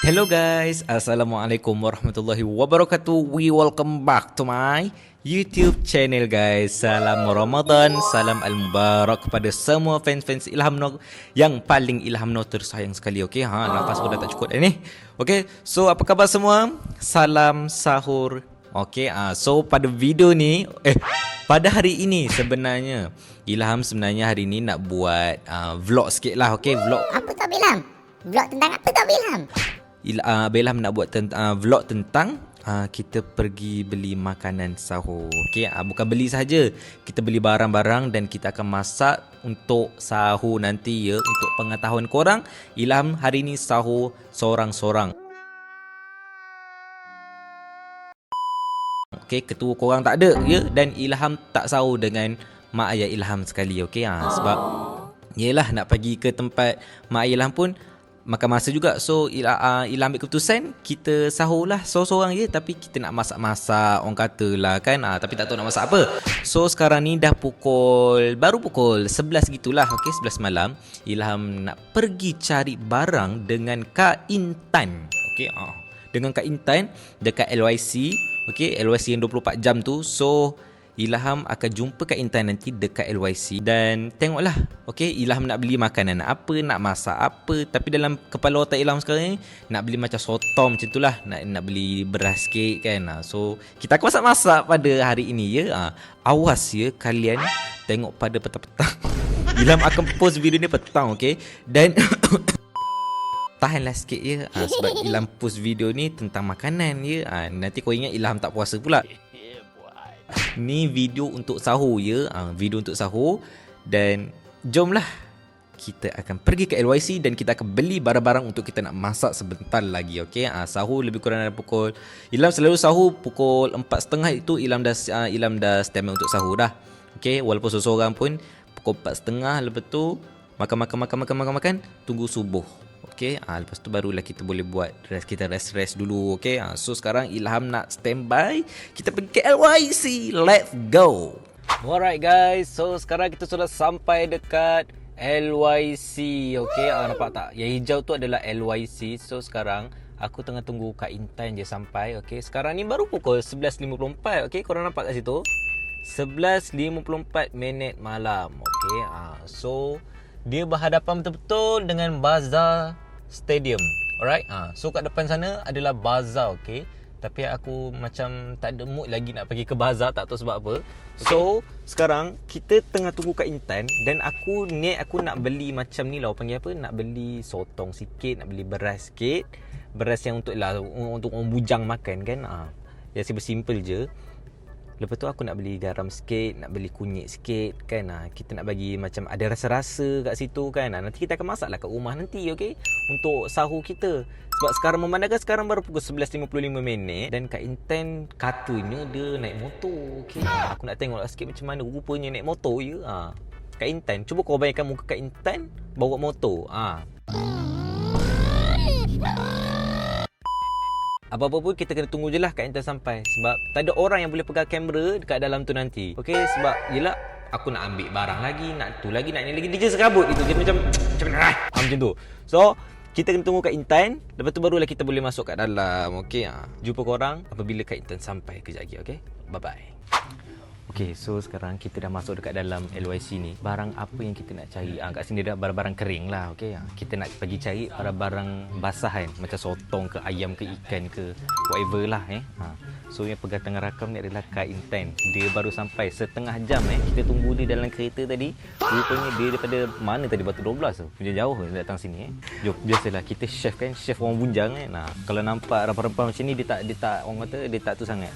Hello guys, Assalamualaikum warahmatullahi wabarakatuh. We welcome back to my YouTube channel guys. Salam Ramadan, salam al-mubarak kepada semua fans-fans Ilham Noor yang paling Ilham Noor tersayang sekali. Okey, nafas pun dah tak cukup dah ni. Okey, so apa khabar semua? Salam sahur. Okey, so pada video ni pada hari ini sebenarnya Ilham hari ni nak buat vlog sikit lah. Okey, vlog. Apa tu Abang Ilham? Vlog tentang apa tu Abang Ilham? Ilham nak buat vlog tentang kita pergi beli makanan sahur. Okey, bukan beli saja, kita beli barang-barang dan kita akan masak untuk sahur nanti ya. Untuk pengetahuan korang, Ilham hari ni sahur seorang-seorang. Okey, ketua korang tak ada ya, dan Ilham tak sahur dengan mak ayah Ilham sekali. Okey, sebab yelah nak pergi ke tempat mak ayah Ilham pun makan masa juga. So Ilham ambil keputusan kita sahur lah seorang-seorang je, tapi kita nak masak-masak orang kata lah kan, tapi tak tahu nak masak apa. So sekarang ni dah baru pukul 11 gitulah. Okey, 11 malam. Ilham nak pergi cari barang dengan Kak Intan. Okey, dengan Kak Intan dekat LYC. Okey, LYC yang 24 jam tu. So Ilham akan jumpa Kak Intan nanti dekat LYC dan tengoklah. Okey, Ilham nak beli makanan apa, nak masak apa. Tapi dalam kepala otak Ilham sekarang ni nak beli macam sotong macam itulah, nak beli beras sikit kan. So kita akan masak-masak pada hari ini ya. Awas ya kalian tengok pada petang-petang. Ilham akan post video ni petang, okey. Dan tahanlah sikit ya, sebab Ilham post video ni tentang makanan ya. Nanti kau ingat Ilham tak puasa pula. Ni video untuk sahur ya, video untuk sahur. Dan jomlah kita akan pergi ke LYC dan kita akan beli barang-barang untuk kita nak masak sebentar lagi. Okey, sahur lebih kurang dalam pukul, Ilham selalu sahur pukul 4.30 itu Ilham dah stand by untuk sahur dah. Okey, walaupun seorang pun pukul 4.30, lepas tu makan, tunggu subuh. Okey, lepas tu barulah kita boleh buat kita rest dulu. Okey, so sekarang Ilham nak standby, kita pergi ke LYC. Let's go. Alright guys, so sekarang kita sudah sampai dekat LYC. Okey, nampak tak? Yang hijau tu adalah LYC. So sekarang aku tengah tunggu Kak Intan je sampai. Okey, sekarang ni baru pukul 11.54. Okey, korang nampak kat situ? 11.54 malam. Okey, so dia berhadapan betul-betul dengan Bazaar Stadium. Alright, so kat depan sana adalah Bazaar. Okay, tapi aku macam tak ada mood lagi nak pergi ke Bazaar, tak tahu sebab apa. So sekarang kita tengah tunggu Kak Intan. Dan aku nak beli macam ni lah, panggil apa, nak beli sotong sikit, nak beli beras sikit. Beras yang untuk orang bujang makan kan, yang simple je. Lepas tu aku nak beli garam sikit, nak beli kunyit sikit kan. Kita nak bagi macam ada rasa-rasa kat situ kan. Nanti kita akan masak lah kat rumah nanti, okey, untuk sahur kita. Sebab sekarang memandangkan sekarang baru pukul 11.55 dan Kak Intan katanya dia naik motor. Okey, aku nak tengok lah sikit macam mana rupanya naik motor je. Kak Intan, cuba kau bayangkan muka Kak Intan bawa motor. Apa-apa pun kita kena tunggu je lah Kak Intan sampai. Sebab tak ada orang yang boleh pegang kamera dekat dalam tu nanti. Okey, sebab yelah aku nak ambil barang lagi, nak tu lagi, nak ni lagi. Dia je serabut gitu. Dia macam mana macam tu. So kita kena tunggu Kak Intan. Lepas tu barulah kita boleh masuk kat dalam. Okey, jumpa korang apabila Kak Intan sampai kejap lagi. Okey, bye bye. Okay, so sekarang kita dah masuk dekat dalam LYC ni. Barang apa yang kita nak cari? Kat sini dah barang-barang kering lah. Okay, kita nak pergi cari barang-barang basahan, macam sotong ke, ayam ke, ikan ke, whatever lah. So yang pegang tengah rakam ni adalah Kak Intan. Dia baru sampai setengah jam. Kita tunggu dia dalam kereta tadi. Rupanya dia daripada mana tadi, Batu 12 tu. Punya jauh datang sini. Jom, biasalah kita chef kan, chef orang bunjang kan. Kalau nampak rempah-rempah macam ni, dia tak orang kata dia tak tu sangat.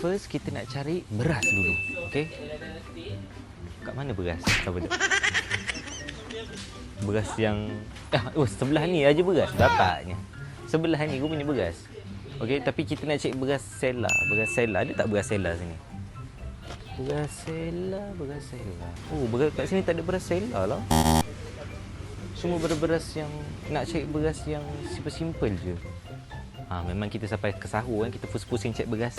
First kita nak cari beras dulu. Okey. Kat mana beras? Sabar. Beras yang sebelah ni aja beras dapatnya. Sebelah ni rupanya beras. Okey, tapi kita nak cari beras Sela. Beras Sela, ada tak beras Sela sini? Beras Sela. Oh, beras kat sini tak ada beras Sela lah. Semua beras yang nak cari beras yang simple je. Memang kita sampai ke sahur kan, kita pusing-pusing cek beras.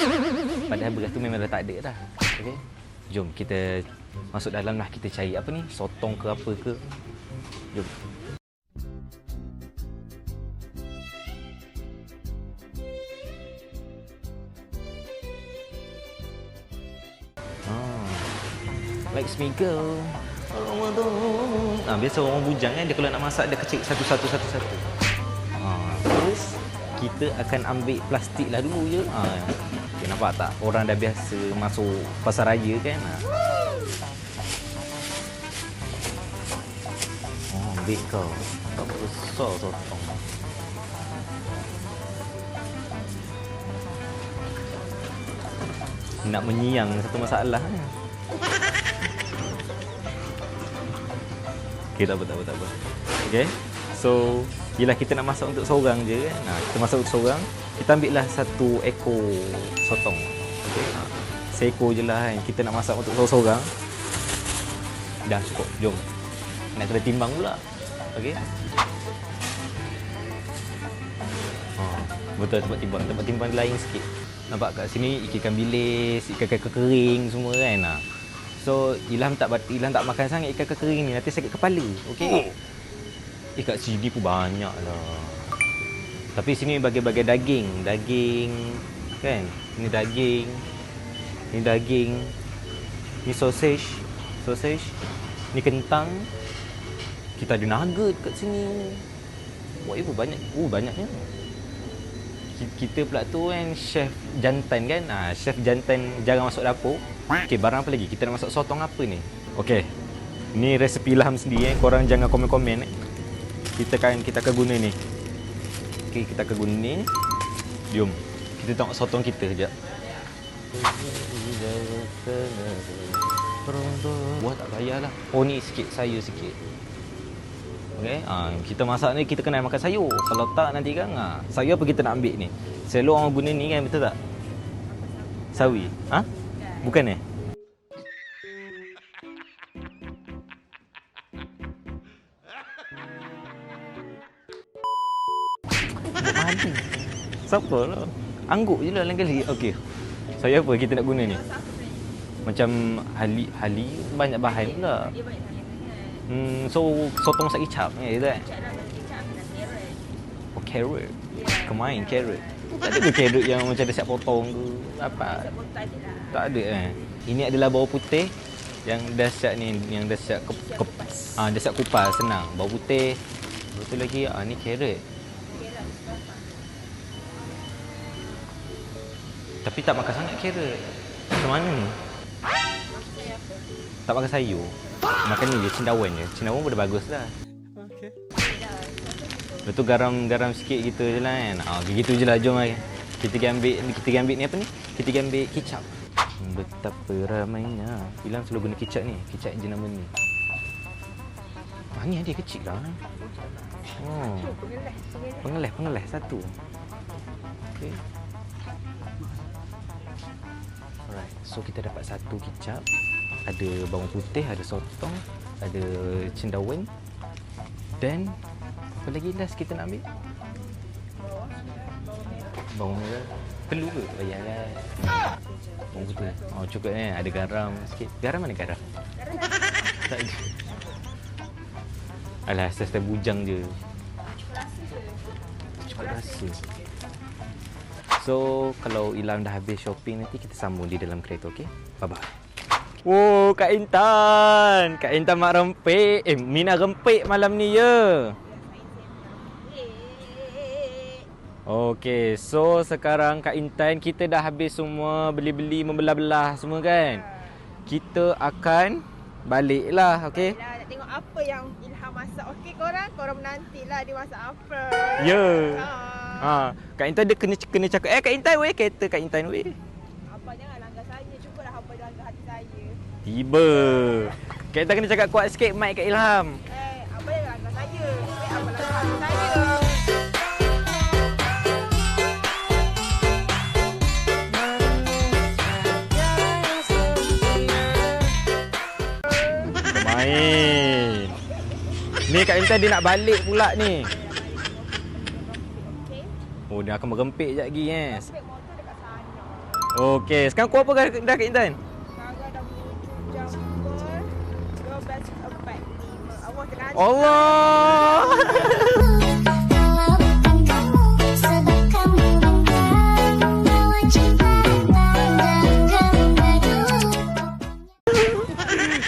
Padahal beras tu memang dah tak ada dah. Okey. Jom kita masuk dalam lah, kita cari apa ni, sotong ke apa ke. Jom. Likes me go. Biasa orang bujang kan, dia kalau nak masak dia kecil satu-satu. Terus kita akan ambil plastik lah dulu je. Okay, nampak tak? Orang dah biasa masuk pasar raya kan. Ambil kau. Tak besar sotong. Nak menyiang satu masalah. Okay, tak apa. Okay. So, yelah kita nak masak untuk seorang je kan. Kita masak untuk seorang. Kita ambil lah 1 ekor sotong. Okay. Seekor je lah kan. Kita nak masak untuk seorang. Dah cukup. Jom. Nak kena timbang pula. Okay. Betul, tempat timbang lain sikit. Nampak kat sini ikan bilis, ikan kering semua kan. So Ilham tak makan sangat ikan kering ni, nanti sakit kepala. Okey. Kat sini pun banyak lah. Tapi sini bagi-bagi daging kan. Ini daging. Ni sausage. Ni kentang. Kita ada nugget kat sini. Wah, ibu banyaknya. Kita pula tu kan chef jantan kan. Chef jantan jarang masuk dapur. Okey, barang apa lagi? Kita nak masak sotong apa ni? Okey. Ni resepi Ilham sendiri Korang jangan komen-komen Kita akan guna ni. Okey, kita akan guna ni. Jom. Kita tengok sotong kita sekejap. Wah, tak payahlah. Oh, ni sikit, sayur sikit. Okey, kita masak ni kita kena makan sayur. Kalau tak nanti kan sayur apa kita nak ambil ni? Selalu orang guna ni kan, betul tak? Sawi. Bukan Madu. Siapa lah? Angguk je lah lain kali. Okey. Sayur apa kita nak guna ni? Macam hali banyak bahan pula. So sotong masak kicap ni kan? Oh, carrot. Kemain carrot. Tak ada ke carrot yang macam dah siap potong ke? Apa? Tak ada Ini adalah bawang putih yang dah siap ni, yang dah siap dah siap kupas, senang. Bawang putih. Betul lagi ni carrot. Tapi tak makan sangat carrot. Macam mana ni? Tak makan sayur. Makan ni je, cendawan je. Cendawan pun dah bagus dah. Okey. Lepas tu garam sikit gitu je lah kan. Gitu je lah, jom lah. Kita pergi ambil ni apa ni? Kita pergi ambil kicap. Betapa ramainya. Ilham selalu guna kicap ni. Kicap yang jenama ni. Ni dia kecil lah. Pengeleh satu. Okey. Alright, so kita dapat satu kicap. Ada bawang putih, ada sotong, ada cendawan. Dan apa lagi last kita nak ambil? Bawang merah. Perlu ke? Payahlah. Bawang putih. Cukup ni. Ada garam sikit. Garam mana garam? Tak ada. Alah, asal bujang je. Cukup rasa. So, kalau Ilham dah habis shopping nanti kita sambung di dalam kereta, okey? Bye-bye. Oh, Kak Intan. Kak Intan mak rempik. Mina rempik malam ni ya. Okey, so sekarang Kak Intan kita dah habis semua beli-beli, membelah-belah semua kan? Kita akan baliklah, okey? Nak tengok apa yang Ilham masak. Okey korang menantilah dia masak apa. Ya. Kak Intan dia kena cakap, Kak Intan weh, kereta Kak Intan weh. Abang jangan langgar saya. Cukuplah hamba langgar hati saya. Tiba. Kak Intan kena cakap kuat sikit mic Kak Ilham. Abang jangan langgar saya. Abang langgar hati saya. Main. Ni Kak Intan dia nak balik pula ni. Oh, dia akan merempik sekejap lagi yes. Okey, sekarang kau apa dah Kak Intan? Sekarang dah menuju jam 12.45. Awak kena Allah.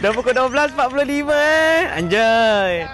Dah pukul 12.45 Anjay.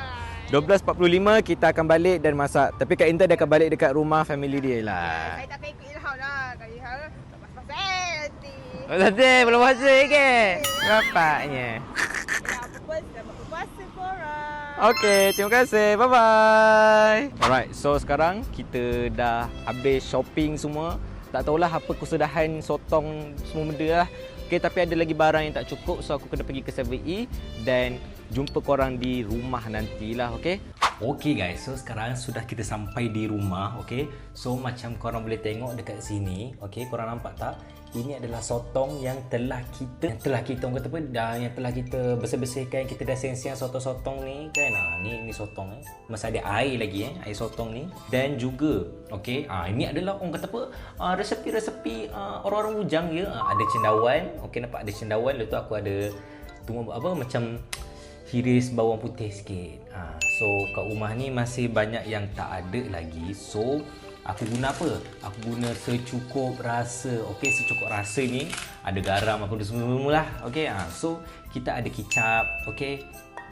12.45 kita akan balik dan masak. Tapi Kak Intan dia akan balik dekat rumah family dia lah. Saya tak payah ikut Ilham lah. Kalau Ilham tak pasal-pasal nanti. Oh, tadi belum puasa ke? Bapaknya. Ya, apa selamat berpuasa korang. Okay, terima kasih. Bye-bye. Alright, so sekarang kita dah habis shopping semua. Tak tahulah apa kesudahan sotong semua benda lah. Okay, tapi ada lagi barang yang tak cukup. So, aku kena pergi ke 7E dan jumpa korang di rumah nantilah, okay? Okay guys, so sekarang sudah kita sampai di rumah, okay? So, macam korang boleh tengok dekat sini, okay? Korang nampak tak? Ini adalah sotong yang telah kita orang kata apa, yang telah kita bersih-bersihkan, kita dah siang-siang sotong-sotong ni kan. Ni sotong masih ada air lagi air sotong ni. Dan juga okey, ini adalah orang kata apa, resepi-resepi orang-orang bujang ya. Ada cendawan, okey nampak ada cendawan, lepas tu aku ada tunggu apa macam hiris bawang putih sikit. So kat rumah ni masih banyak yang tak ada lagi. So aku guna apa? Aku guna secukup rasa. Okey, secukup rasa ni ada garam apa semua lah. Okey, so kita ada kicap, okey.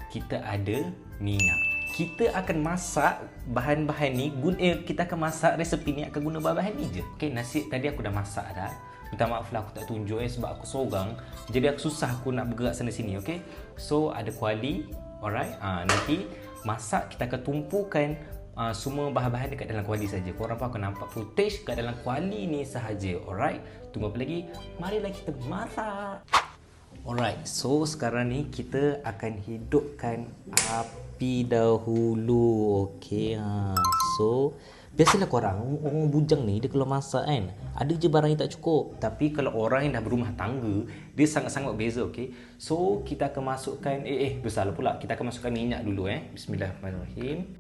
Kita ada minyak. Kita akan masak bahan-bahan ni, kita akan masak resepi ni akan guna bahan-bahan ni je. Okey, nasi tadi aku dah masak dah. Minta maaf lah aku tak tunjuk sebab aku seorang. Jadi aku susah aku nak bergerak sana sini, okey. So ada kuali, alright. Nanti masak kita akan tumpukan semua bahan-bahan dekat dalam kuali saja. Korang pun akan nampak footage kat dalam kuali ni sahaja. Alright. Tunggu apa lagi? Marilah kita masak. Alright. So sekarang ni kita akan hidupkan api dahulu. Okey. So biasalah korang orang bujang ni dia kalau masak kan, ada je barang yang tak cukup. Tapi kalau orang yang dah berumah tangga, dia sangat-sangat beza, okey. So kita akan masukkan besarlah pula. Kita akan masukkan minyak dulu Bismillahirrahmanirrahim.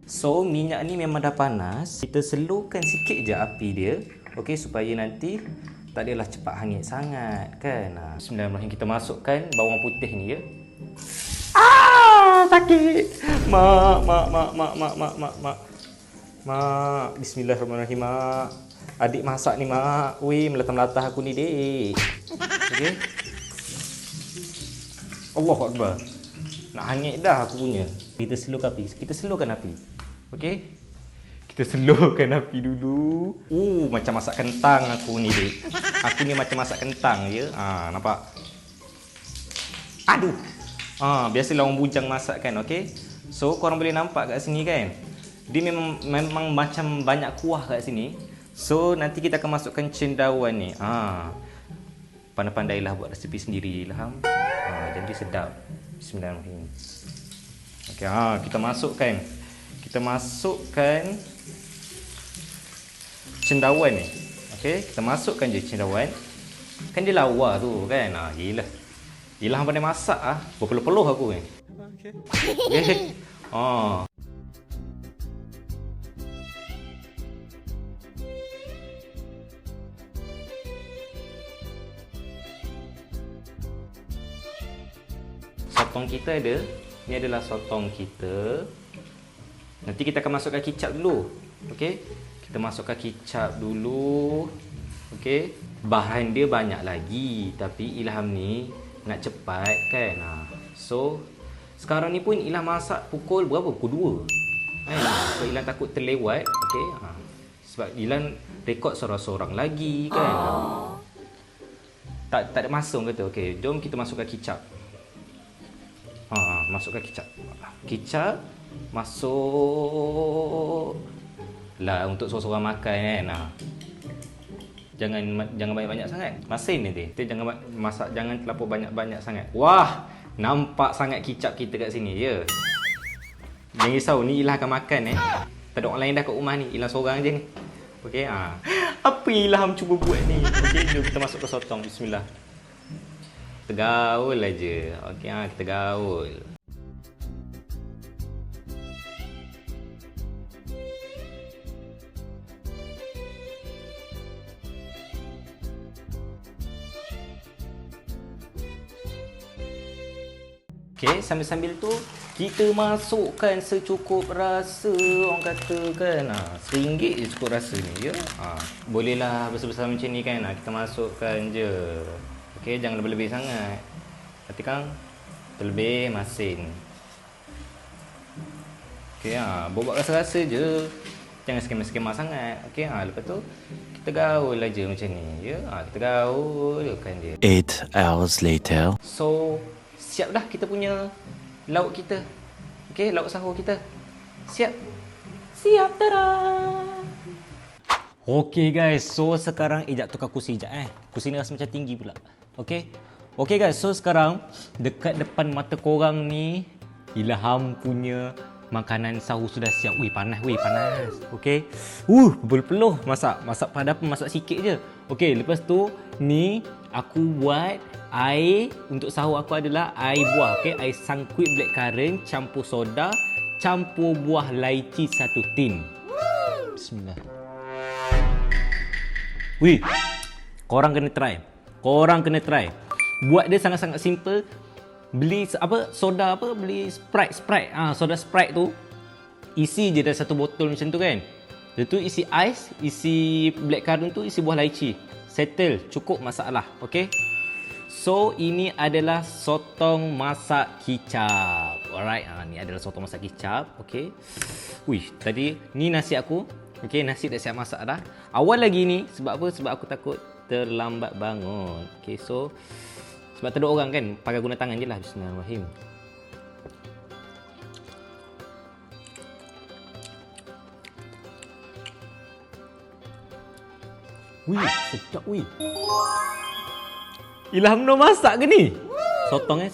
So minyak ni memang dah panas. Kita slowkan sikit je api dia, okey, supaya nanti tak adalah cepat hangit sangat kan. Bismillahirrahmanirrahim. Kita masukkan bawang putih ni ya. Sakit. Mak. Bismillahirrahmanirrahim, mak. Adik masak ni, mak. Weh, melatah-melatah aku ni, dek. Okey. Allahu Akbar. Nak hangit dah aku punya. Kita slowkan api. Okey. Kita slowkan api dulu. Macam masak kentang aku ni, dek. Aku ni macam masak kentang je. Nampak? Aduh. Biasalah orang bujang masak kan, okey. So korang boleh nampak kat sini kan. Dia memang macam banyak kuah kat sini. So nanti kita akan masukkan cendawan ni. Pandai-pandailah buat resepi sendiri Ilham. Jadi sedap. Bismillahirrahmanirrahim. Okey, kita masukkan cendawan ni. Okey, kita masukkan je cendawan. Kan dia lawa tu kan. Gila. Ilham pandai masak berpeluh-peluh aku ni. Okey. Okey. Sotong kita ada. Ni adalah sotong kita. Nanti kita akan masukkan kicap dulu. Okey. Kita masukkan kicap dulu. Okey. Bahan dia banyak lagi, tapi Ilham ni nak cepat kan. So sekarang ni pun Ilham masak pukul berapa? Pukul 2. So Ilham takut terlewat. Okey. Sebab Ilham rekod seorang-seorang lagi kan. Tak ada masa orang kata. Okey, jom kita masukkan kicap. Masukkan kicap. Kicap masuk lah untuk seorang-seorang makan kan. Jangan banyak-banyak sangat. Masin nanti. Kita jangan masak, jangan terlalu banyak-banyak sangat. Wah, nampak sangat kicap kita kat sini ya. Jangan risau, ni Ilham akan makan Tak ada orang lain dah kat rumah ni. Ilham seorang je ni. Okey, apa Ilham cuba buat ni? Okey, jom kita masuk ke sotong. Bismillah. Kita gaul aja. Okey, kita gaul. Okey, sambil-sambil tu kita masukkan secukup rasa, orang kata kan. RM1 je cukup rasa ni, ya. Bolehlah besar-besar macam ni kan. Kita masukkan je. Okey, jangan lebih-lebih sangat. Nanti kan terlebih masin. Okey, buat rasa-rasa je. Jangan skema-skema sangat. Okey, lepas tu kita gaul aja macam ni, ya. Kita gaulkan dia. 8 hours later. So, siap dah kita punya lauk kita. Okey, lauk sahur kita. Siap. Siap, tada. Okey guys, so sekarang ejak tukar kursi ejak Kursi ni rasa macam tinggi pula. Okey. Okey guys, so sekarang dekat depan mata korang ni Ilham punya makanan sahur sudah siap. Panas panas. Okey. Berpeluh masak. Masak pada apa? Masak sikit je. Okey, lepas tu ni aku buat air untuk sahur aku adalah air buah. Okey, air sangkuit blackcurrant campur soda, campur buah lychee 1 tin. Bismillah. Korang kena try. Buat dia sangat-sangat simple. Beli soda beli Sprite. Soda Sprite tu isi je dah 1 botol macam tu kan. Lepas tu isi ais, isi blackcurrant tu, isi buah lychee. Settle, cukup masalah. Okey. So ini adalah sotong masak kicap. Alright, ni adalah sotong masak kicap. Okey. Tadi ni nasi aku. Okey, nasi dah siap masak dah. Awal lagi ni sebab apa? Sebab aku takut terlambat bangun. Okey, so sebab tak ada orang kan, pakai guna tangan je lah. Bismillahirrahmanirrahim. Sedap Ilham no masak ke ni? Sotong.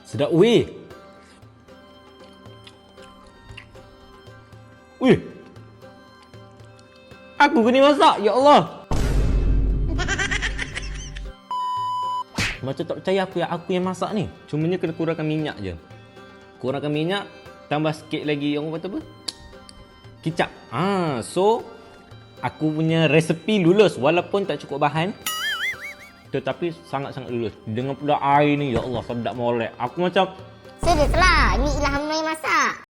Sedap Aku ke ni masak? Ya Allah. Macam tak percaya aku yang masak ni. Cumanya kena kurangkan minyak je. Kurangkan minyak, tambah sikit lagi orang kata apa? Kicap. So aku punya resepi lulus walaupun tak cukup bahan. Tetapi sangat-sangat lulus. Dengan pula air ni, ya Allah, sedap molek. Aku macam Serius lah, ni Ilham yang masak.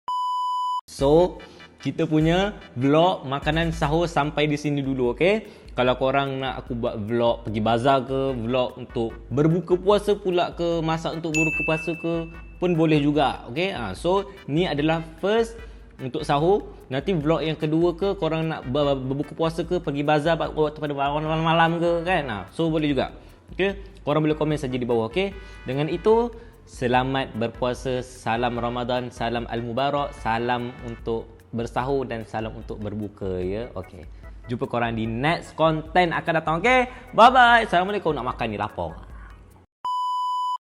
So, kita punya vlog makanan sahur sampai di sini dulu, okey? Kalau korang nak aku buat vlog pergi bazar ke, vlog untuk berbuka puasa pula ke, masak untuk berbuka puasa ke, pun boleh juga, okey? So, ni adalah first untuk sahur. Nanti vlog yang kedua ke, korang nak berbuka puasa ke, pergi bazar waktu pada malam-malam ke, kan? So, boleh juga. Okey? Korang boleh komen saja di bawah, okey? Dengan itu, selamat berpuasa, salam Ramadan, salam Al-Mubarak, salam untuk bersahur dan salam untuk berbuka, ya. Okey. Jumpa korang di next content akan datang, okey? Bye bye. Assalamualaikum. Nak makan ni lapar.